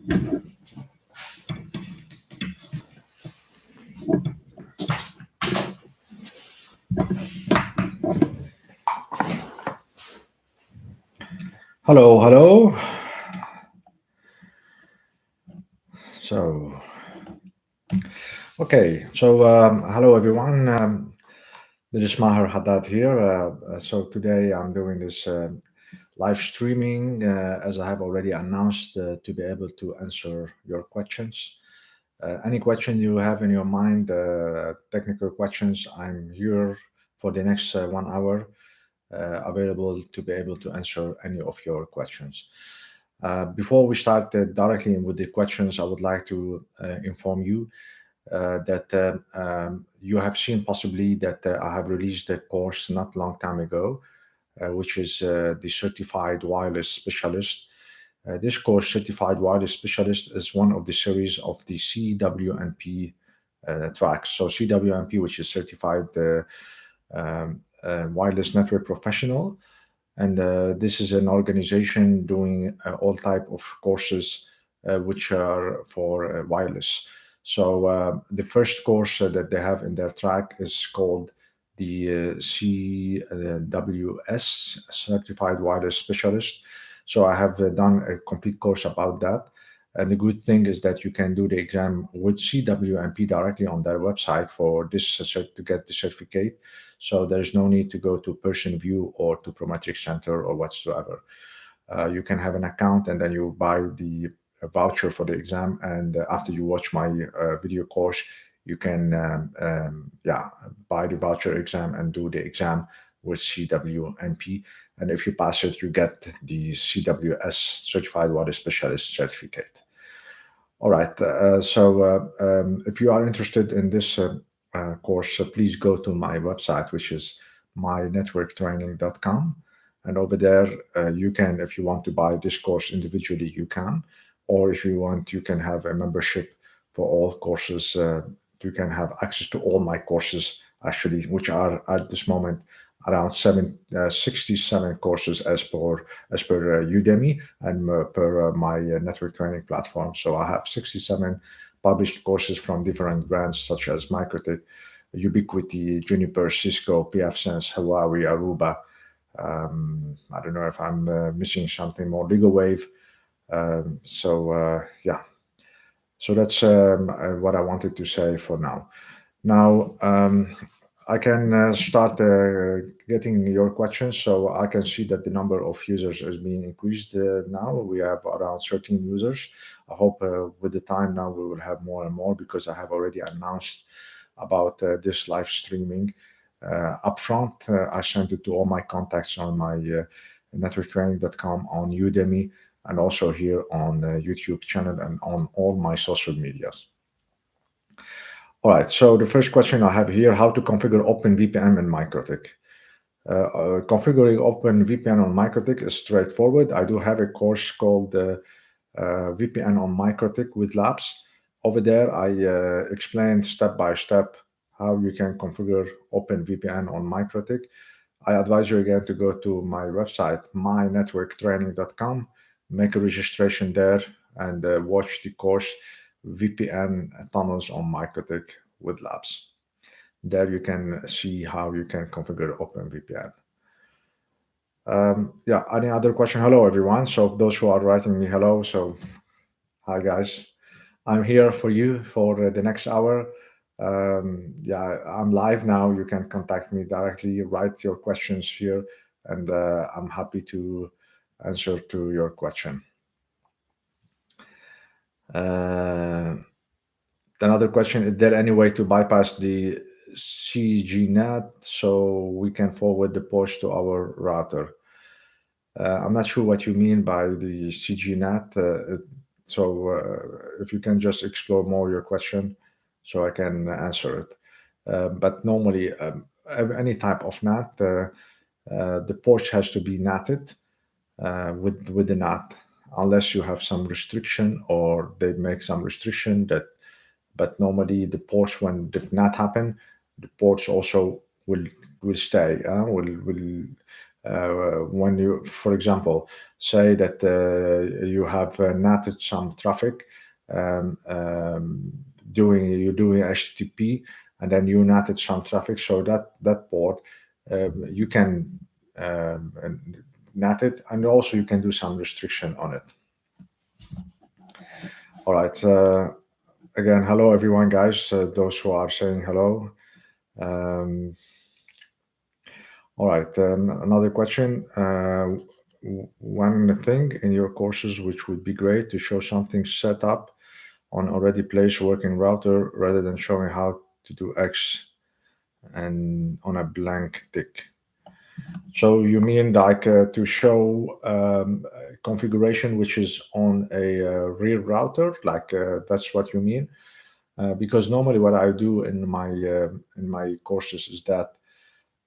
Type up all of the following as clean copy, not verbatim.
Hello, hello. So, okay. So, hello everyone. This is Maher Haddad here. So today I'm doing this live streaming, as I have already announced, to be able to answer your questions. Any question you have in your mind, technical questions, I'm here for the next 1 hour, available to be able to answer any of your questions. Before we start directly with the questions, I would like to inform you that you have seen possibly that I have released a course not long time ago, which is the Certified Wireless Specialist. This course, Certified Wireless Specialist, is one of the series of the CWNP tracks. So CWNP, which is Certified Wireless Network Professional, and this is an organization doing all type of courses which are for wireless. So the first course that they have in their track is called the CWS, Certified Wireless Specialist. So I have done a complete course about that. And the good thing is that you can do the exam with CWNP directly on their website for this to get the certificate. So there's no need to go to Person View or to Prometric Center or whatsoever. You can have an account and then you buy the voucher for the exam. And after you watch my video course, you can buy the voucher exam and do the exam with CWNP. And if you pass it, you get the CWS Certified Water Specialist certificate. All right. If you are interested in this course, please go to my website, which is mynetworktraining.com. And over there, you can, if you want to buy this course individually, you can. Or if you want, you can have a membership for all courses. You can have access to all my courses, actually, which are at this moment around 67 courses as per Udemy and per my network training platform. So I have 67 published courses from different brands such as Mikrotik, Ubiquiti, Juniper, Cisco, pfSense, Huawei, Aruba. I don't know if I'm missing something more, LegalWave. So that's what I wanted to say for now. Now, I can start getting your questions. So I can see that the number of users is being increased now. We have around 13 users. I hope with the time now we will have more and more, because I have already announced about this live streaming upfront. I sent it to all my contacts on my networktraining.com, on Udemy, and also here on YouTube channel and on all my social medias. All right, so the first question I have here, how to configure OpenVPN in Mikrotik. Configuring OpenVPN on Mikrotik is straightforward. I do have a course called VPN on Mikrotik with labs. Over there, I explain step by step how you can configure OpenVPN on Mikrotik. I advise you again to go to my website, mynetworktraining.com, make a registration there, and watch the course VPN tunnels on Mikrotik with labs. There you can see how you can configure OpenVPN. Any other question? Hello, everyone. So those who are writing me hello, so hi, guys. I'm here for you for the next hour. I'm live now. You can contact me directly, write your questions here, and I'm happy to answer to your question. Another question, is there any way to bypass the CGNAT so we can forward the post to our router? I'm not sure what you mean by the CGNAT. If you can just explore more your question so I can answer it. But normally, any type of NAT, the port has to be NATed with the NAT, unless you have some restriction or they make some restriction that. But normally the ports, when the NAT happen, the ports also will stay. Will when you, for example, say that you have netted some traffic, you're doing HTTP, and then you netted some traffic, so that port you can net it, and also you can do some restriction on it. All right. Again, hello everyone, guys. Those who are saying hello. All right. Another question. One thing in your courses which would be great to show something set up on already placed working router rather than showing how to do X and on a blank tick. So you mean like to show configuration which is on a real router, like that's what you mean? Because normally what I do in my courses is that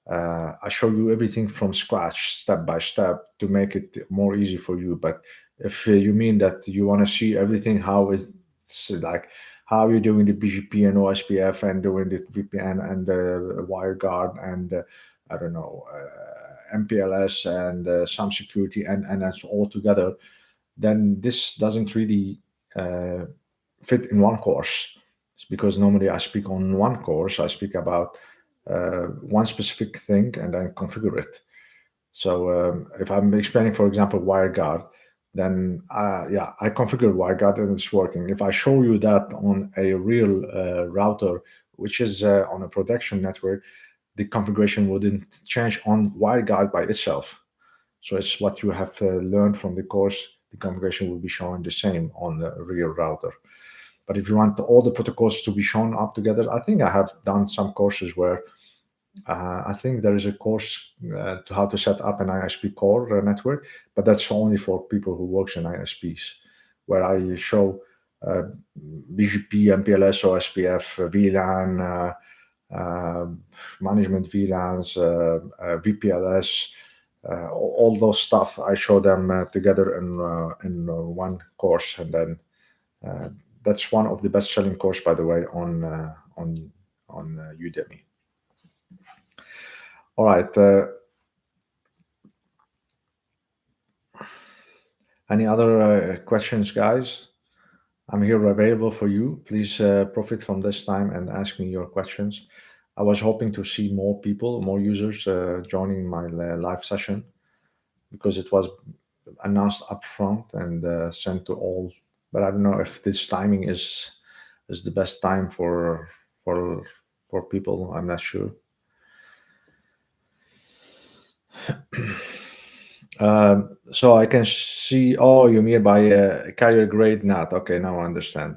I show you everything from scratch, step by step, to make it more easy for you. But if you mean that you want to see everything, how it's like how you're doing the BGP and OSPF and doing the VPN and the WireGuard and I don't know MPLS and some security and that's all together, then this doesn't really fit in one course. It's because normally I speak on one course, I speak about one specific thing and then configure it. So if I'm explaining, for example, WireGuard, then I configure WireGuard and it's working. If I show you that on a real router, which is on a production network, the configuration wouldn't change on WireGuard by itself. So it's what you have to learn from the course. The configuration will be shown the same on the real router. But if you want all the protocols to be shown up together, I think I have done some courses where I think there is a course to how to set up an ISP core network, but that's only for people who works in ISPs, where I show BGP, MPLS, OSPF, VLAN, management VLANs, VPLS, all those stuff. I show them together in one course, and then that's one of the best-selling course, by the way, on Udemy. All right. Any other questions, guys? I'm here available for you. Please profit from this time and ask me your questions. I was hoping to see more people, more users joining my live session because it was announced upfront and sent to all. But I don't know if this timing is the best time for people. I'm not sure. So I can see. Oh, you mean by carrier grade NAT? Okay, now I understand.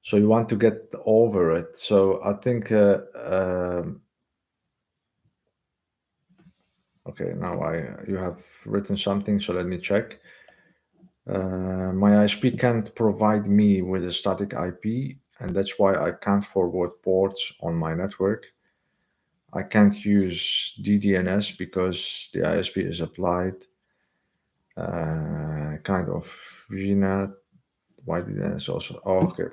So you want to get over it. So I think. Okay, now you have written something. So let me check. My ISP can't provide me with a static IP, and that's why I can't forward ports on my network. I can't use DDNS because the ISP is applied kind of VNet. Why DDNS also? Oh, okay.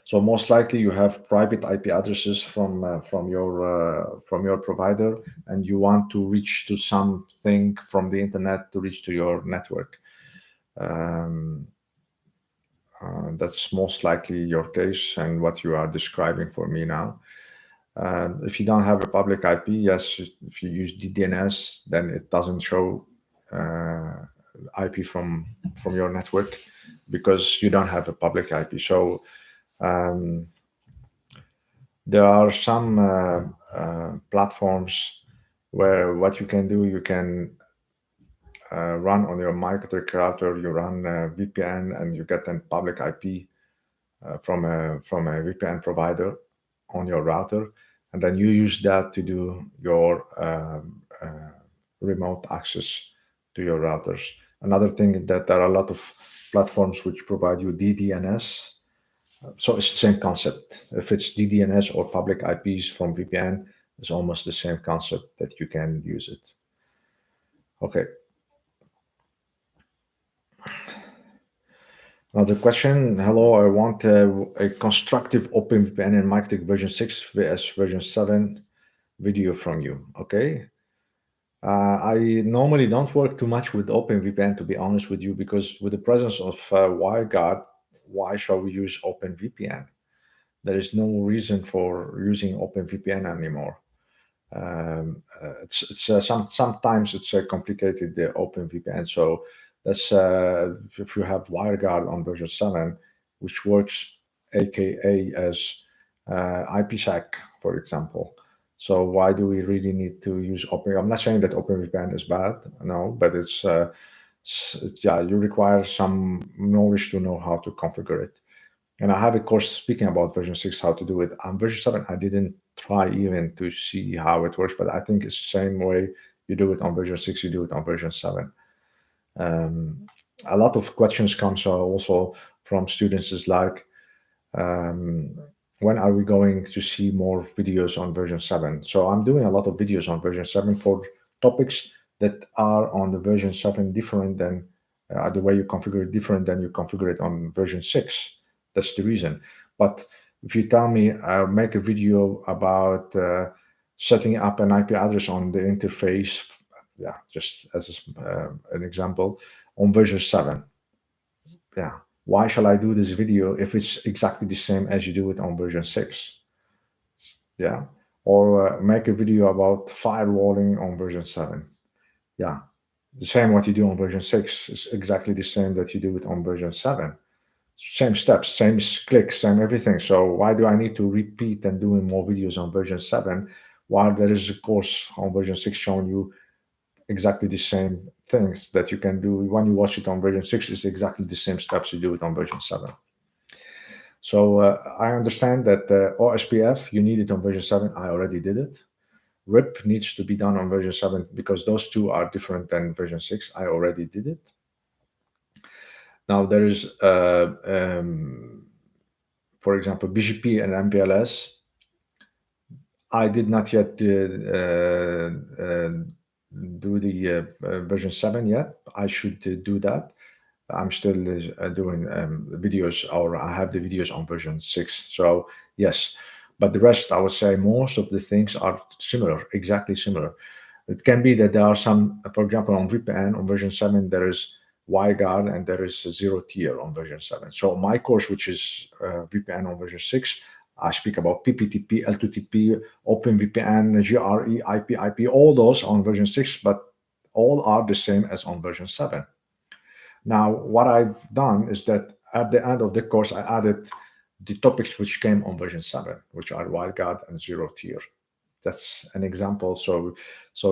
So most likely you have private IP addresses from your provider, and you want to reach to something from the internet to reach to your network. That's most likely your case and what you are describing for me now. If you don't have a public IP, yes, if you use DDNS, then it doesn't show IP from your network because you don't have a public IP. So there are some platforms where what you can do, you can run on your Mikrotik router, you run a VPN, and you get a public IP from a VPN provider on your router, and then you use that to do your remote access to your routers. Another thing is that there are a lot of platforms which provide you DDNS. So it's the same concept. If it's DDNS or public IPs from VPN, it's almost the same concept that you can use it. Okay. Another question. Hello, I want a constructive OpenVPN in Mikrotik version 6 vs version 7 video from you. Okay. I normally don't work too much with OpenVPN, to be honest with you, because with the presence of WireGuard, why shall we use OpenVPN? There is no reason for using OpenVPN anymore. Sometimes it's a complicated OpenVPN. So that's if you have WireGuard on version 7, which works AKA as IPsec, for example. So why do we really need to use Open? I'm not saying that OpenVPN is bad, no, but yeah, you require some knowledge to know how to configure it. And I have a course speaking about version 6, how to do it. On version 7, I didn't try even to see how it works, but I think it's the same way you do it on version 6, you do it on version 7. A lot of questions comes also from students is like, when are we going to see more videos on version 7? So I'm doing a lot of videos on version 7 for topics that are on the version 7 different than the way you configure it different than you configure it on version 6. That's the reason. But if you tell me make a video about setting up an IP address on the interface, yeah, just as an example, on version 7, yeah, why shall I do this video if it's exactly the same as you do it on version 6? Yeah. Or make a video about firewalling on version 7. Yeah. The same what you do on version 6 is exactly the same that you do it on version 7. Same steps, same clicks, same everything. So why do I need to repeat and doing more videos on version 7 while there is a course on version 6 showing you exactly the same things that you can do when you watch it on version 6 is exactly the same steps you do it on version 7. So I understand that OSPF, you need it on version 7. I already did it. RIP needs to be done on version 7 because those two are different than version 6. I already did it. Now there is, for example, BGP and MPLS. I did not yet do the version 7 yet. I should do that. I'm still doing videos, or I have the videos on version 6. So, yes. But the rest, I would say most of the things are similar, exactly similar. It can be that there are some, for example, on VPN on version 7, there is WireGuard and there is a zero tier on version 7. So, my course, which is VPN on version 6, I speak about PPTP, L2TP, OpenVPN, GRE, IP, all those on version 6, but all are the same as on version 7. Now, what I've done is that at the end of the course, I added the topics which came on version 7, which are WireGuard and zero tier. That's an example. So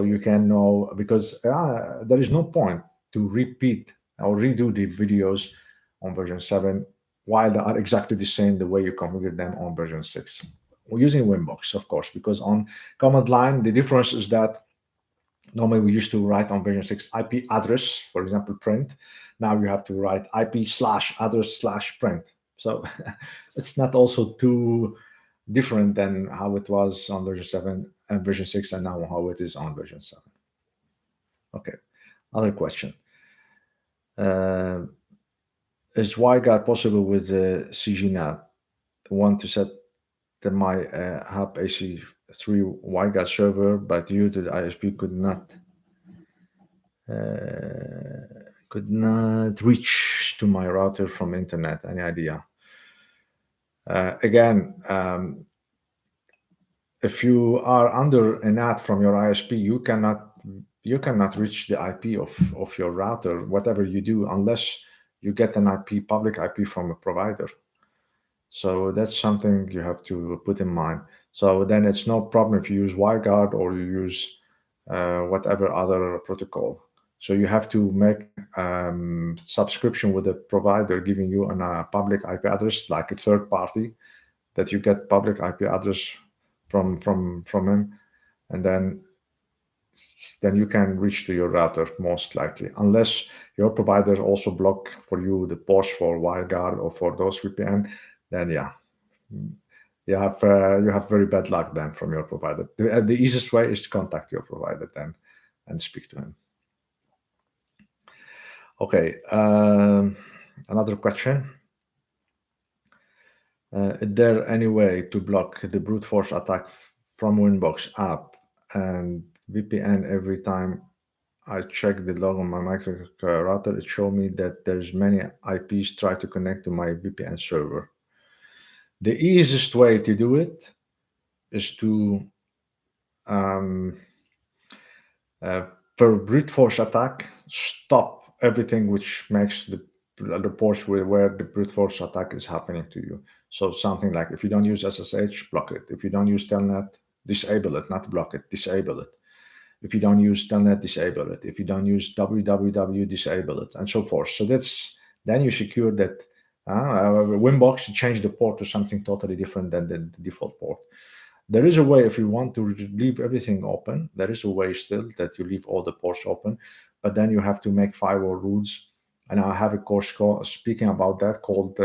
you can know, because there is no point to repeat or redo the videos on version 7 while they are exactly the same the way you configure them on version 6. We're using Winbox, of course, because on command line, the difference is that normally we used to write on version 6 IP address, for example, print. Now you have to write IP/address/print. So it's not also too different than how it was on version 7 and version 6 and now how it is on version 7. Okay, other question. Is WireGuard possible with CGNAT? Want to set my hub AC3 WireGuard server, but due to the ISP could not reach to my router from internet. Any idea? Again, if you are under a NAT from your ISP, you cannot reach the IP of your router, whatever you do, unless you get an IP, public IP from a provider. So that's something you have to put in mind. So then it's no problem if you use WireGuard or you use whatever other protocol. So you have to make subscription with a provider giving you a public IP address, like a third party, that you get public IP address from him, and then you can reach to your router most likely, unless your provider also block for you the ports for WireGuard or for those VPN. Then yeah, you have very bad luck then from your provider. The easiest way is to contact your provider then and speak to him. Okay, another question. Is there any way to block the brute force attack from Winbox app and VPN every time I check the log on my Mikrotik router. It showed me that there's many IPs try to connect to my VPN server. The easiest way to do it is to for brute force attack, stop everything which makes the ports where the brute force attack is happening to you. So something like if you don't use SSH, block it. If you don't use Telnet, disable it, not block it, disable it. If you don't use Telnet, disable it. If you don't use www, disable it, and so forth. So that's then you secure that Winbox change the port to something totally different than the default port. There is a way if you want to leave everything open. There is a way still that you leave all the ports open, but then you have to make firewall rules. And I have a course speaking about that called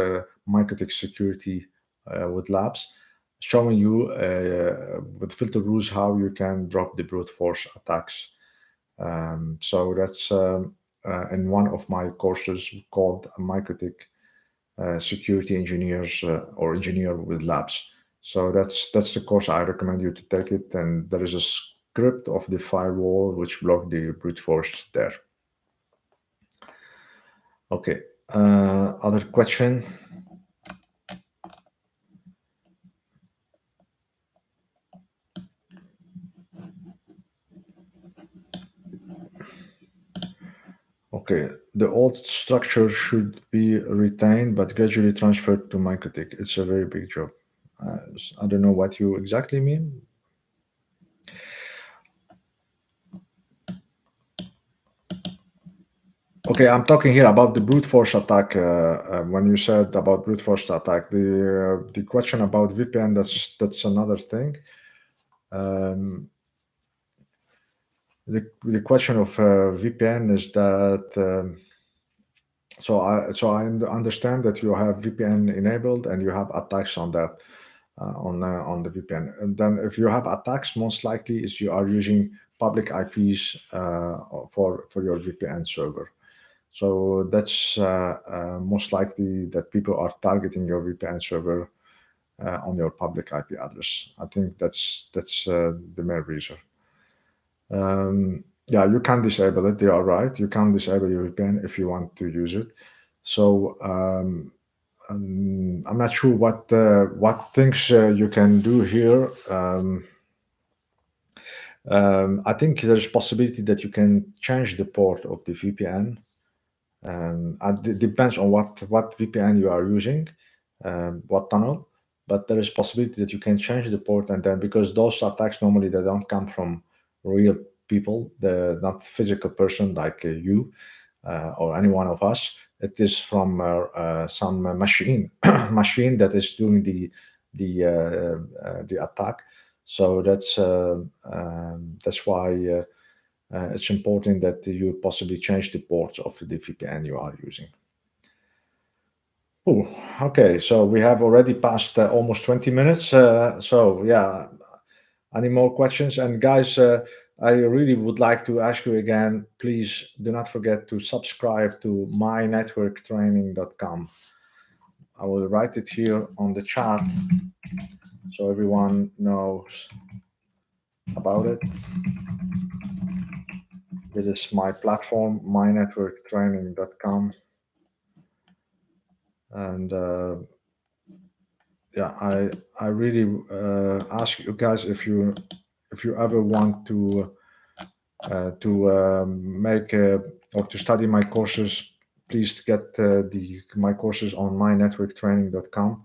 Mikrotik Security with Labs, showing you with filter rules how you can drop the brute force attacks. So that's in one of my courses called Mikrotik Security Engineers or Engineer with Labs. So that's the course I recommend you to take it. And there is a script of the firewall which block the brute force there. Okay. Other question? Okay. The old structure should be retained but gradually transferred to Mikrotik. It's a very big job. I don't know what you exactly mean. Okay, I'm talking here about the brute force attack. When you said about brute force attack, the question about VPN, that's another thing. The question of VPN is that so I understand that you have VPN enabled and you have attacks on that on the VPN. And then if you have attacks, most likely is you are using public IPs for your VPN server. So that's most likely that people are targeting your VPN server on your public IP address. I think that's the main reason. Yeah, you can disable it. You are right. You can disable your VPN if you want to use it. So I'm not sure what things you can do here. I think there's possibility that you can change the port of the VPN. And it depends on what VPN you are using, what tunnel. But there is possibility that you can change the port, and then because those attacks normally they don't come from real people, they're not physical person like you or any one of us. It is from some machine machine that is doing the attack. So that's why. It's important that you possibly change the ports of the VPN you are using. Oh, okay. So we have already passed almost 20 minutes. So yeah, any more questions? And guys, I really would like to ask you again, please do not forget to subscribe to mynetworktraining.com. I will write it here on the chat so everyone knows about it. This is my platform, mynetworktraining.com. And yeah, I really ask you guys if you ever want to make or to study my courses, please get my courses on mynetworktraining.com.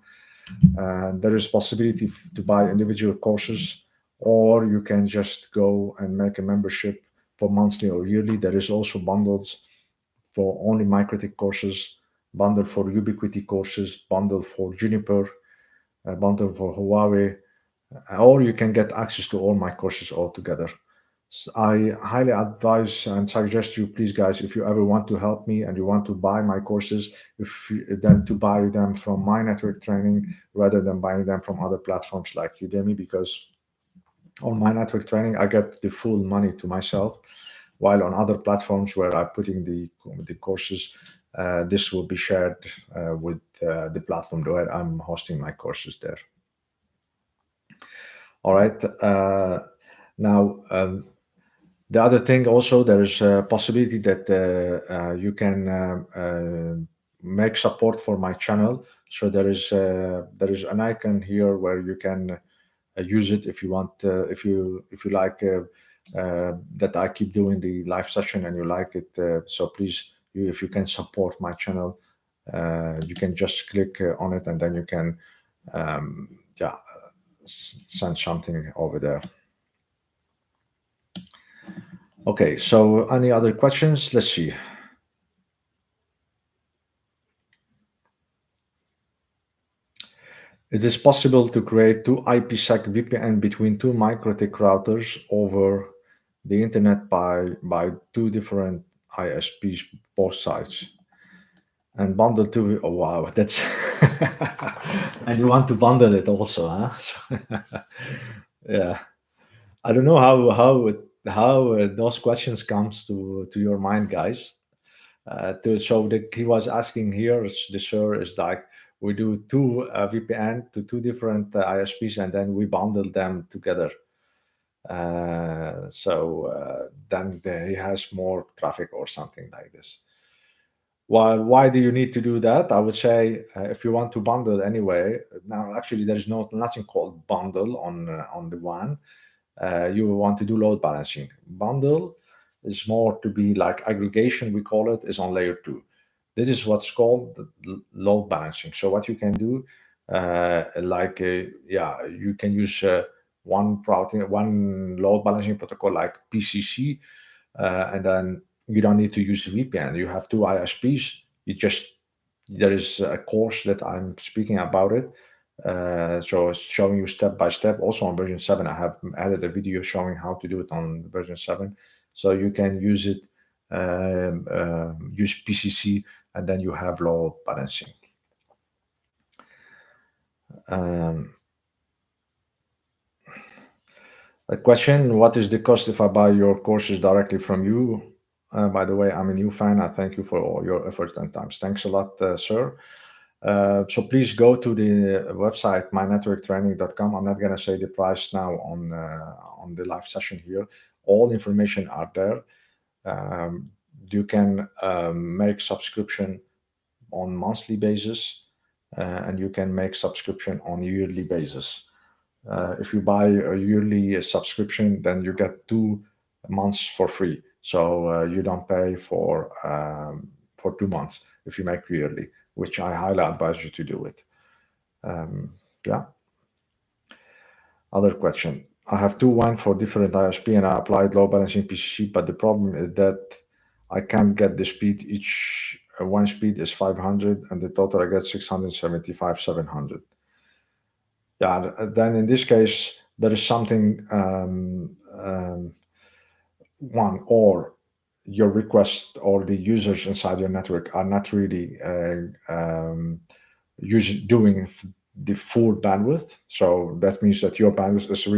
There is possibility to buy individual courses, or you can just go and make a membership for monthly or yearly. There is also bundles for only Mikrotik courses, bundle for Ubiquiti courses, bundle for Juniper, bundle for Huawei, or you can get access to all my courses all together. So I highly advise and suggest you, please, guys, if you ever want to help me and you want to buy my courses, then to buy them from my network training rather than buying them from other platforms like Udemy, because on my network training I get the full money to myself, while on other platforms where I'm putting the courses, this will be shared with the platform where I'm hosting my courses there. All right. Now, The other thing also, there is a possibility that you can make support for my channel. So there is an icon here where you can use it if you want, if you like that I keep doing the live session and you like it. So please, if you can support my channel, you can just click on it and then you can yeah, send something over there. Okay, so any other questions? Let's see. It is possible to create two IPsec VPN between two Mikrotik routers over the internet by two different ISPs, both sides, and bundle two. Oh wow, that's and you want to bundle it also, huh? So, yeah, I don't know how those questions comes to your mind, guys. So he was asking here, the sir is like, we do two VPN to two different ISPs and then we bundle them together. Then he has more traffic or something like this. Why do you need to do that? I would say if you want to bundle anyway. Now, actually, there's nothing called bundle on the WAN. You want to do load balancing. Bundle is more to be like aggregation, we call it, is on layer 2. This is what's called load balancing. So what you can do, you can use one load balancing protocol like PCC, and then you don't need to use VPN. You have two ISPs. There is a course that I'm speaking about it. So it's showing you step by step. Also on version 7, I have added a video showing how to do it on version 7. So you can use it, use PCC, and then you have load balancing. A question: what is the cost if I buy your courses directly from you? By the way, I'm a new fan. I thank you for all your efforts and times. Thanks a lot, sir. So please go to the website mynetworktraining.com. I'm not going to say the price now on the live session here. All information are there. You can make subscription on monthly basis, and you can make subscription on yearly basis. If you buy a yearly subscription, then you get 2 months for free. So you don't pay for 2 months if you make yearly, which I highly advise you to do it. Yeah. Other question. I have two WAN for different ISP and I applied load balancing PCC, but the problem is that I can't get the speed. Each one speed is 500 and the total I get 675, 700. Yeah, then in this case, there is something one, or your request or the users inside your network are not really doing the full bandwidth. So that means that your bandwidth is the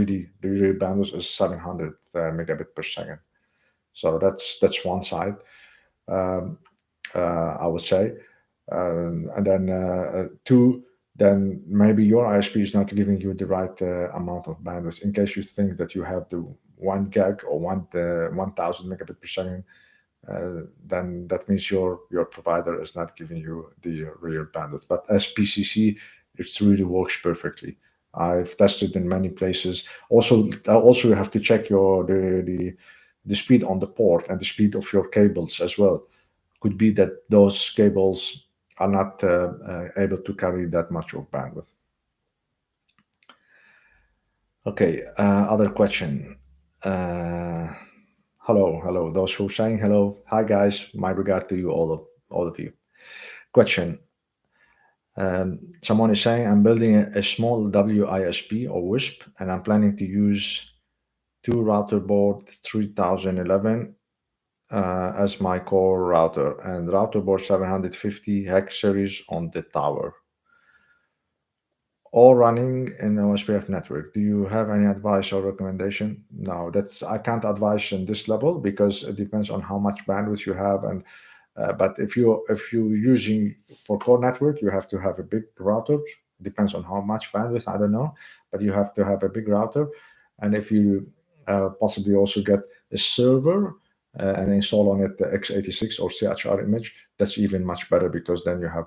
real bandwidth is 700 megabit per second. So that's one side, I would say. And then two, then maybe your ISP is not giving you the right amount of bandwidth. In case you think that you have the 1 gig or 1000 megabit per second, then that means your provider is not giving you the real bandwidth. But as PCC, it really works perfectly. I've tested in many places. Also, you have to check the speed on the port and the speed of your cables as well. Could be that those cables are not able to carry that much of bandwidth. Okay, other question. Hello. Those who are saying hello, hi guys. My regard to you, all of you. Question. Someone is saying, I'm building a small WISP or WISP, and I'm planning to use two router board 3011 as my core router and router board 750 hex series on the tower, all running in OSPF network. Do you have any advice or recommendation? No, I can't advise in this level because it depends on how much bandwidth you have. And but if you're using for core network, you have to have a big router. Depends on how much bandwidth, I don't know, but you have to have a big router. And if you possibly also get a server and install on it the x86 or CHR image, that's even much better because then you have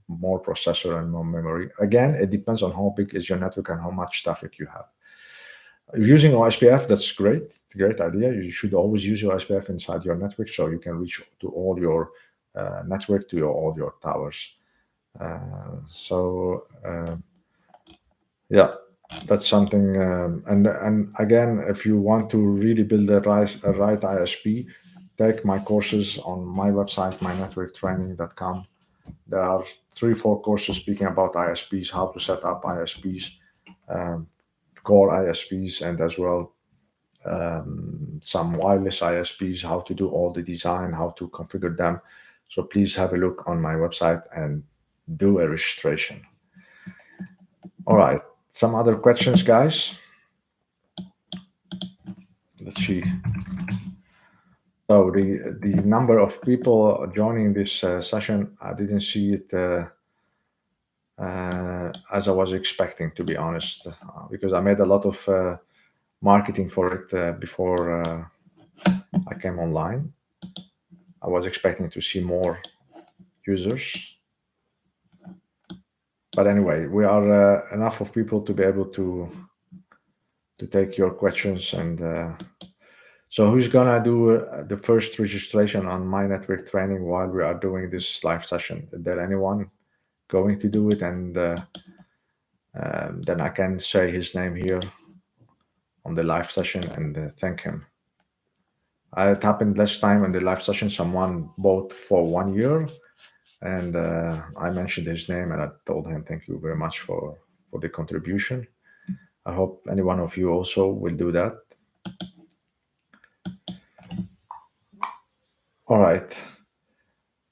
more processor and more memory. Again, it depends on how big is your network and how much traffic you have. Using OSPF, that's great. It's a great idea. You should always use your OSPF inside your network so you can reach to all your network, to all your towers. Yeah, that's something. And again, if you want to really build a right ISP, take my courses on my website, mynetworktraining.com. There are 3-4 courses speaking about ISPs, how to set up ISPs, core ISPs, and as well some wireless ISPs, how to do all the design, how to configure them. So please have a look on my website and do a registration. All right, some other questions, guys? Let's see. So the number of people joining this session, I didn't see it as I was expecting, to be honest, because I made a lot of marketing for it before I came online. I was expecting to see more users. But anyway, we are enough of people to be able to take your questions. And so who's gonna do the first registration on my network training while we are doing this live session? Is there anyone going to do it? And then I can say his name here on the live session and thank him. It happened last time in the live session, someone bought for 1 year, and I mentioned his name and I told him thank you very much for the contribution. I hope any one of you also will do that. All right.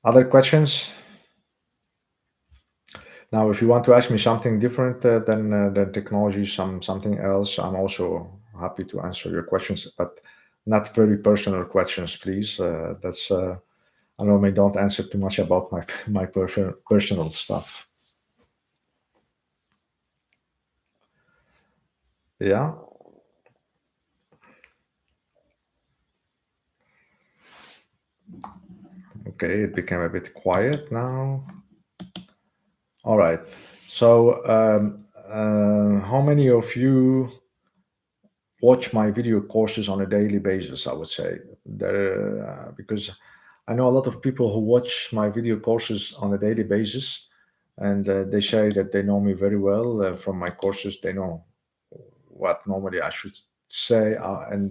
Other questions? Now, if you want to ask me something different than technology, something else, I'm also happy to answer your questions, but not very personal questions, please. That's I normally don't answer too much about my personal stuff. Yeah. Okay, it became a bit quiet now. All right. So, how many of you watch my video courses on a daily basis? I would say because I know a lot of people who watch my video courses on a daily basis, and they say that they know me very well from my courses. They know what normally I should say, and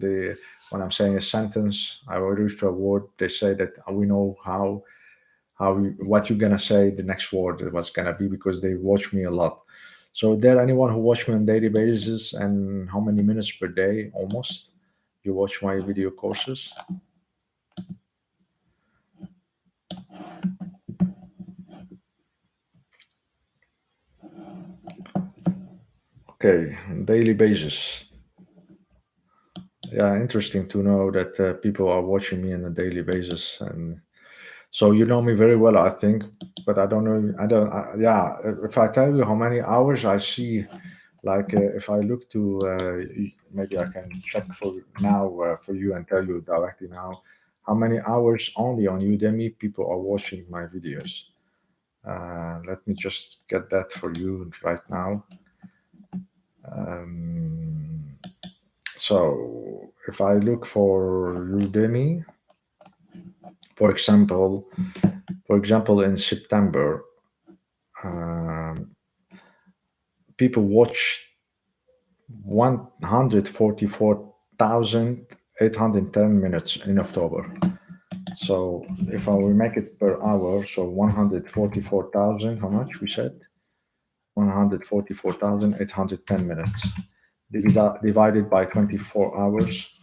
when I'm saying a sentence, I will use a word. They say that we know what you're gonna say, the next word, what's gonna be, because they watch me a lot. So, is there anyone who watch me on daily basis, and how many minutes per day, almost, you watch my video courses? Okay, on daily basis. Yeah, interesting to know that people are watching me on a daily basis, and so you know me very well, I think, but I don't know. Yeah, if I tell you how many hours I see, like if I look to, maybe I can check for now for you and tell you directly now how many hours only on Udemy people are watching my videos. Let me just get that for you right now. So if I look for Udemy, for example, in September, people watched 144,810 minutes in October. So if I will make it per hour, so 144,000, how much we said? 144,810 minutes divided by 24 hours.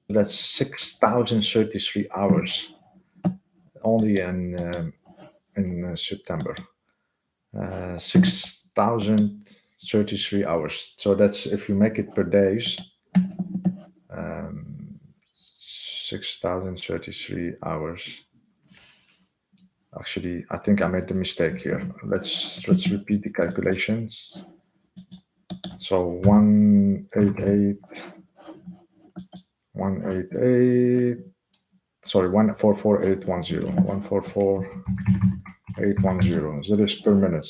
That's 6,033 hours only in September. 6,033 hours. So that's, if you make it per days, 6,033 hours. Actually, I think I made the mistake here. Let's repeat the calculations. So 188 188, sorry, 144,810, 144,810. That is per minute.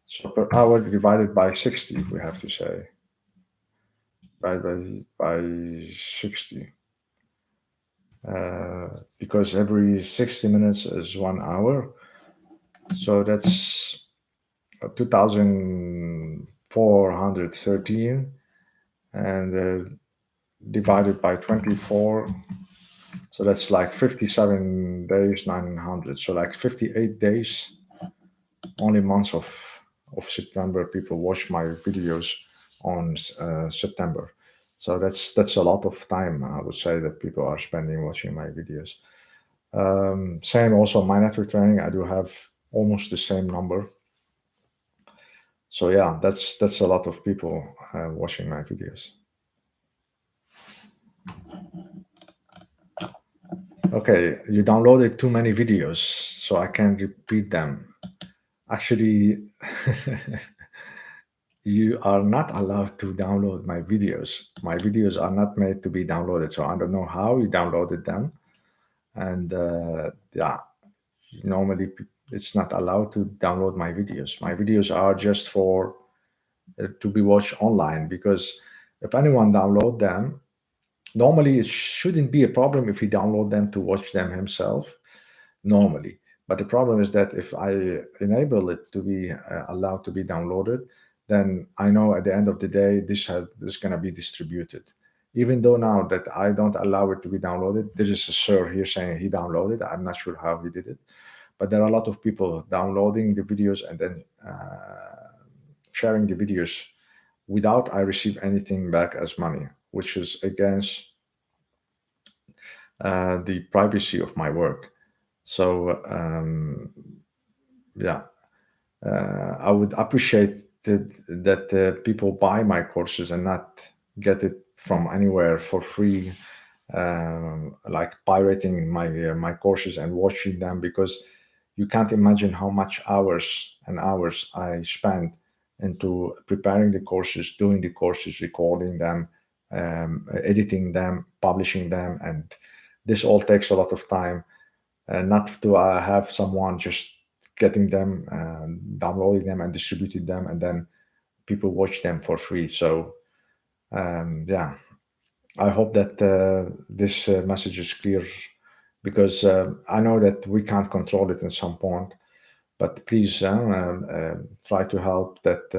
So per hour divided by 60, we have to say. By 60. Because every 60 minutes is 1 hour. So that's 2,413, and divided by 24. So that's like 57 days, 900. So like 58 days, only months of September, people watch my videos on September. So that's a lot of time, I would say, that people are spending watching my videos. Same also my network training. I do have almost the same number. So yeah, that's a lot of people watching my videos. Okay, you downloaded too many videos, so I can't repeat them. Actually, you are not allowed to download my videos. My videos are not made to be downloaded, so I don't know how you downloaded them. And yeah, normally it's not allowed to download my videos. My videos are just for to be watched online, because if anyone download them, normally it shouldn't be a problem if he download them to watch them himself normally. But the problem is that if I enable it to be allowed to be downloaded, then I know at the end of the day this is going to be distributed. Even though now that I don't allow it to be downloaded, there is a sir here saying he downloaded. I'm not sure how he did it, but there are a lot of people downloading the videos and then sharing the videos without I receive anything back as money, which is against the privacy of my work. So yeah, I would appreciate that people buy my courses and not get it from anywhere for free, like pirating my courses and watching them, because you can't imagine how much hours and hours I spend into preparing the courses, doing the courses, recording them, editing them, publishing them, and this all takes a lot of time. Not to have someone just getting them, downloading them, and distributing them, and then people watch them for free. So yeah, I hope that this message is clear, because I know that we can't control it at some point, but please try to help that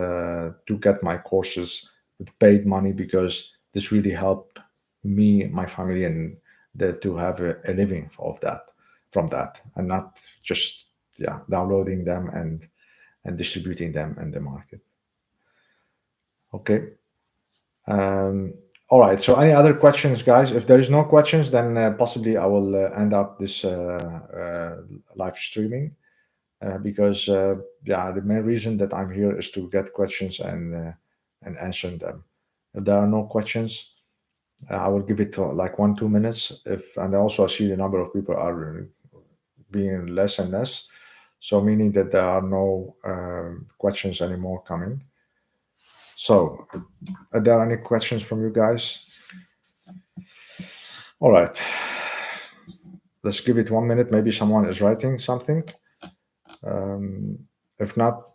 to get my courses with paid money, because this really helped me, my family, and to have a living of that, from that, and not just downloading them and distributing them in the market. Okay. All right. So any other questions, guys? If there is no questions, then possibly I will end up this live streaming. Because the main reason that I'm here is to get questions and answering them. If there are no questions, I will give it like 1-2 minutes. And also I see the number of people are being less and less, so meaning that there are no questions anymore coming. So, are there any questions from you guys? All right, let's give it 1 minute. Maybe someone is writing something. If not,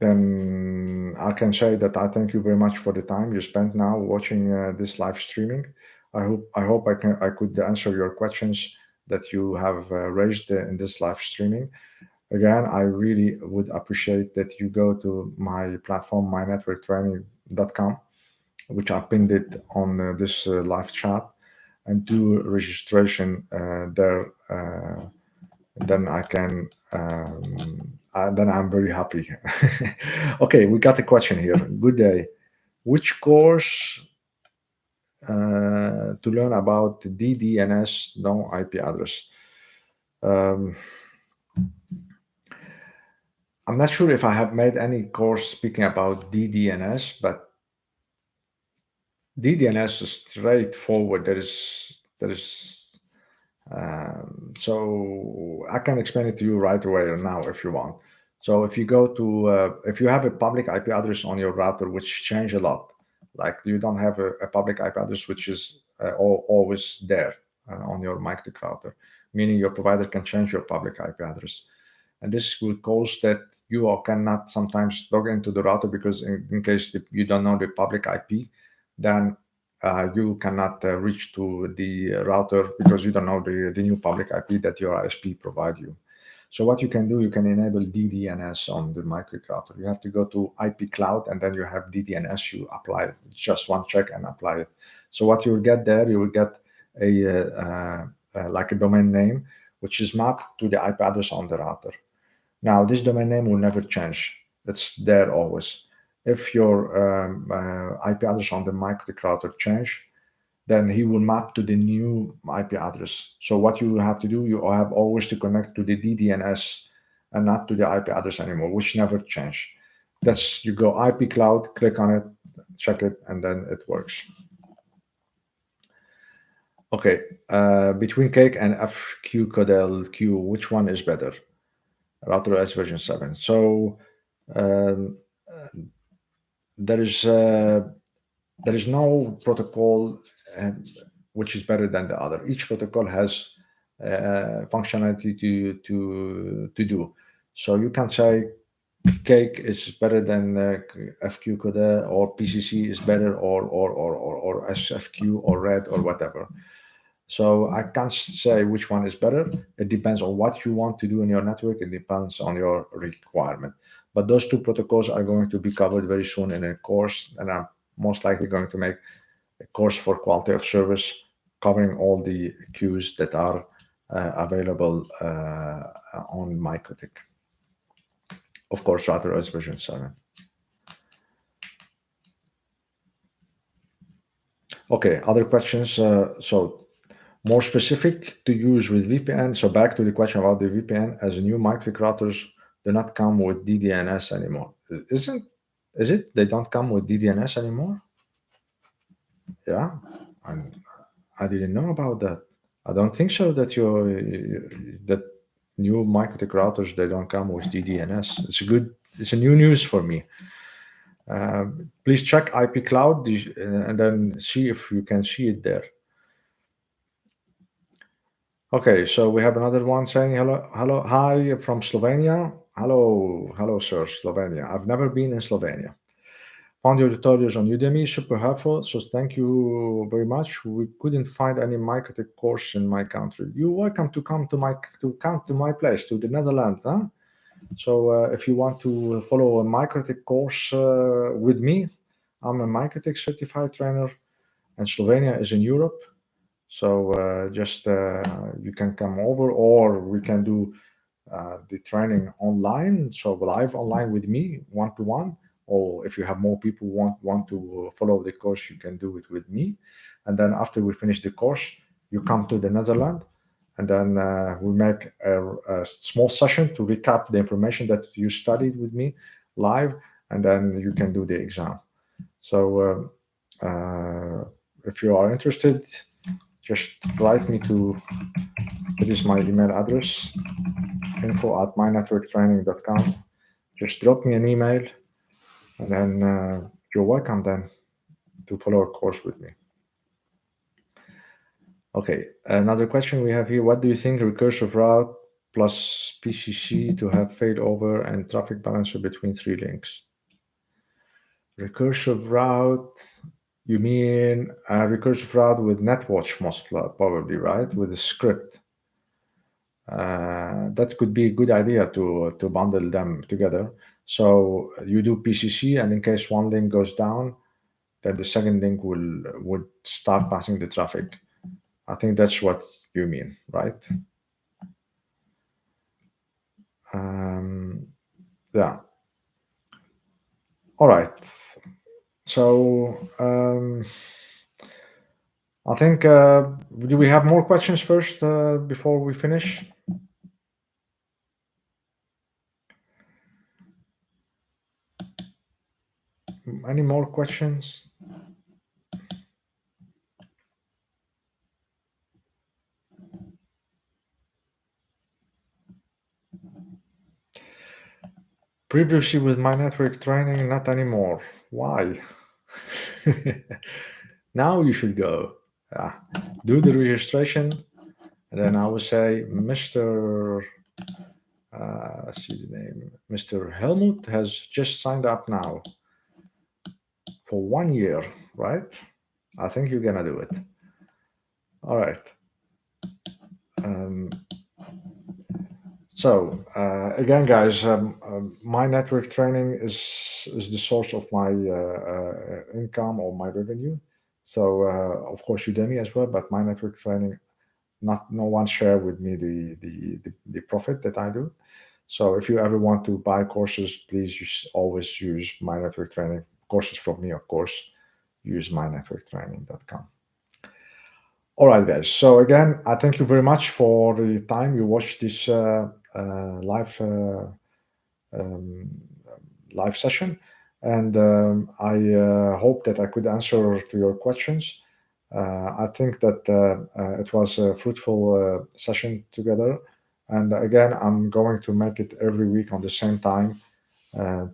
then I can say that I thank you very much for the time you spent now watching this live streaming. I hope I could answer your questions that you have raised in this live streaming. Again, I really would appreciate that you go to my platform, mynetworktraining.com, which I pinned it on this live chat, and do registration there. Then I can. Then I'm very happy. Okay, we got a question here. Good day. Which course to learn about DDNS, no IP address? I'm not sure if I have made any course speaking about DDNS, but DDNS is straightforward. So I can explain it to you right away or now if you want. So if you go to, if you have a public IP address on your router, which change a lot, like you don't have a public IP address which is always there on your Mikrotik router, meaning your provider can change your public IP address. And this will cause that you cannot sometimes log into the router because in case you don't know the public IP, then you cannot reach to the router because you don't know the new public IP that your ISP provide you. So what you can do, you can enable DDNS on the Mikrotik router. You have to go to IP cloud and then you have DDNS. You apply it, just one check and apply it. So what you will get there, you will get like a domain name, which is mapped to the IP address on the router. Now, this domain name will never change. It's there always. If your IP address on the Mikrotik router change, then he will map to the new IP address. So what you have to do, you have always to connect to the DDNS and not to the IP address anymore, which never change. That's, you go IP cloud, click on it, check it, and then it works. Okay, between Cake and FQCodel-Q, which one is better? Router OS version 7. So there is no protocol which is better than the other. Each protocol has functionality to do. So you can say Cake is better than FQCodel, or PCC is better, or SFQ or Red or whatever. So I can't say which one is better. It depends on what you want to do in your network. It depends on your requirement. But those two protocols are going to be covered very soon in a course, and I'm most likely going to make a course for quality of service covering all the queues that are available on Mikrotik. Of course, Router OS version 7. Okay, other questions? So more specific to use with VPN. So back to the question about the VPN, as new Mikrotik routers do not come with DDNS anymore. Is it? They don't come with DDNS anymore? Yeah, I didn't know about that. I don't think so that that new Mikrotik routers, they don't come with DDNS. It's a new news for me. Please check IP Cloud and then see if you can see it there. Okay, so we have another one saying hello, hi from Slovenia. Hello, sir, Slovenia. I've never been in Slovenia. Found your tutorials on Udemy, super helpful. So thank you very much. We couldn't find any Mikrotik course in my country. You're welcome to come to my place, to the Netherlands. Huh? So if you want to follow a Mikrotik course with me, I'm a Mikrotik certified trainer, and Slovenia is in Europe. So just you can come over, or we can do the training online, so live online with me, one-to-one. Or if you have more people want to follow the course, you can do it with me. And then after we finish the course, you come to the Netherlands, and then we make a small session to recap the information that you studied with me live, and then you can do the exam. So if you are interested, just write me to, it is my email address, info@mynetworktraining.com. Just drop me an email, and then you're welcome then to follow a course with me. Okay, another question we have here. What do you think recursive route plus PCC to have failover and traffic balancer between 3 links? Recursive route, you mean a recursive route with NetWatch most probably, right? With a script. That could be a good idea to bundle them together. So you do PCC, and in case one link goes down, then the second link would start passing the traffic. I think that's what you mean, right? Yeah. All right. So I think, do we have more questions first before we finish? Any more questions? Previously with my network training, not anymore. Why? Now you should go. do the registration, and then I will say, Mr. Let's see the name. Mr. Helmut has just signed up now for 1 year, right? I think you're gonna do it. All right. Um, so again, guys, my network training is the source of my income or my revenue. So of course Udemy as well, but my network training, not no one share with me the profit that I do. So if you ever want to buy courses, please always use my network training courses from me, of course. Use mynetworktraining.com. All right, guys. So again, I thank you very much for the time you watched this live um, live session, and I hope that I could answer to your questions. I think that it was a fruitful session together, and again, I'm going to make it every week on the same time,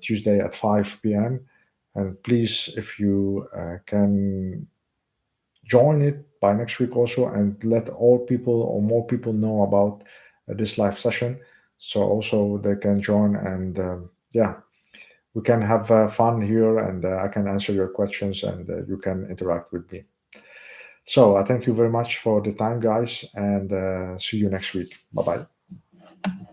Tuesday at 5 p.m. And please, if you can join it by next week also, and let all people or more people know about this live session, so also they can join, and yeah, we can have fun here, and I can answer your questions, and you can interact with me. So I thank you very much for the time, guys, and see you next week. Bye bye.